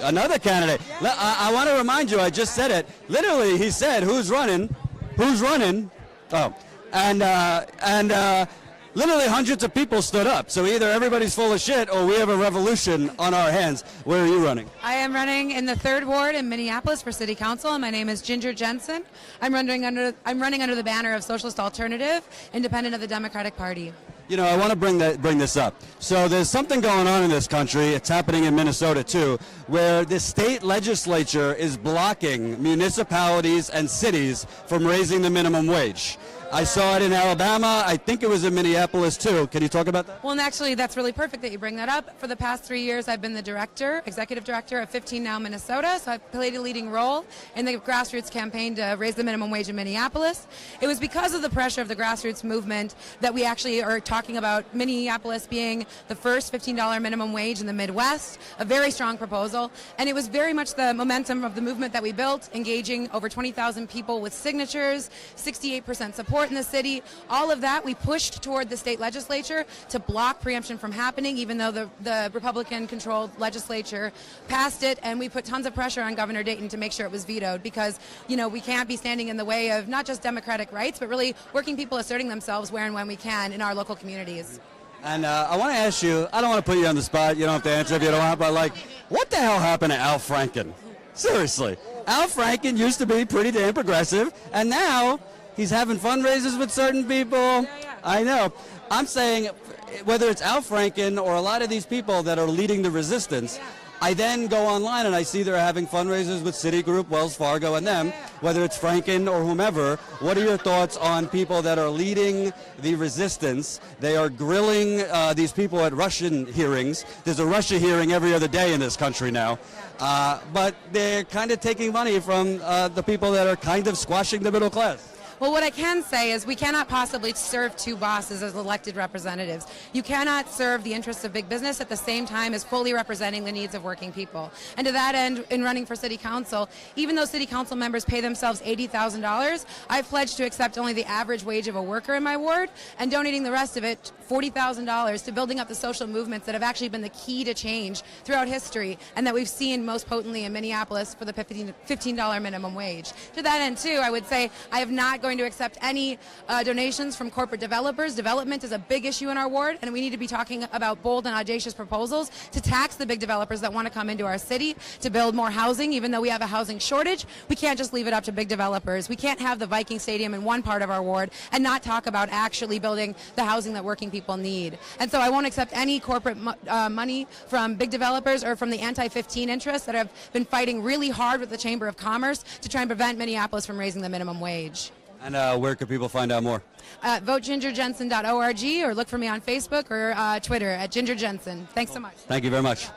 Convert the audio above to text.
Another candidate. I want to remind you, I just said it. Literally, he said, who's running? Who's running? Oh, and literally hundreds of people stood up. So either everybody's full of shit or we have a revolution on our hands. Where are you running? I am running in the 3rd Ward in Minneapolis for City Council, and my name is Jentzen. I'm running under the banner of Socialist Alternative, independent of the Democratic Party. You know, I want to bring this up. So there's something going on in this country. It's happening in Minnesota too, where the state legislature is blocking municipalities and cities from raising the minimum wage. I saw it in Alabama. I think it was in Minneapolis too. Can you talk about that? Well, and actually, that's really perfect that you bring that up. For the past 3 years, I've been the executive director of 15 Now Minnesota, so I've played a leading role in the grassroots campaign to raise the minimum wage in Minneapolis. It was because of the pressure of the grassroots movement that we actually are talking about Minneapolis being the first $15 minimum wage in the Midwest, a very strong proposal, and it was very much the momentum of the movement that we built, engaging over 20,000 people with signatures, 68% support in the city. All of that we pushed toward the state legislature to block preemption from happening, even though the Republican-controlled legislature passed it, and we put tons of pressure on Governor Dayton to make sure it was vetoed because, you know, we can't be standing in the way of not just democratic rights, but really working people asserting themselves where and when we can in our local communities. And I want to ask you, I don't want to put you on the spot, you don't have to answer if you don't want, but like, what the hell happened to Al Franken? Seriously. Al Franken used to be pretty damn progressive, and now he's having fundraisers with certain people. Yeah. I know. I'm saying whether it's Al Franken or a lot of these people that are leading the resistance, I then go online and I see they're having fundraisers with Citigroup, Wells Fargo, and them, whether it's Franken or whomever. What are your thoughts on people that are leading the resistance? They are grilling these people at Russian hearings. There's a Russia hearing every other day in this country now. But they're kind of taking money from the people that are kind of squashing the middle class. Well, what I can say is we cannot possibly serve two bosses as elected representatives. You cannot serve the interests of big business at the same time as fully representing the needs of working people. And to that end, in running for city council, even though city council members pay themselves $80,000, I've pledged to accept only the average wage of a worker in my ward and donating the rest of it, $40,000, to building up the social movements that have actually been the key to change throughout history and that we've seen most potently in Minneapolis for the $15 minimum wage. To that end, too, I would say I have not going to accept any donations from corporate developers. Development is a big issue in our ward, and we need to be talking about bold and audacious proposals to tax the big developers that want to come into our city to build more housing. Even though we have a housing shortage, we can't just leave it up to big developers. We can't have the Viking Stadium in one part of our ward and not talk about actually building the housing that working people need. And so I won't accept any corporate money from big developers or from the anti-15 interests that have been fighting really hard with the Chamber of Commerce to try and prevent Minneapolis from raising the minimum wage. And where could people find out more? VoteGingerJentzen.org or look for me on Facebook or Twitter at Ginger Jentzen. Thanks so much. Thank you very much.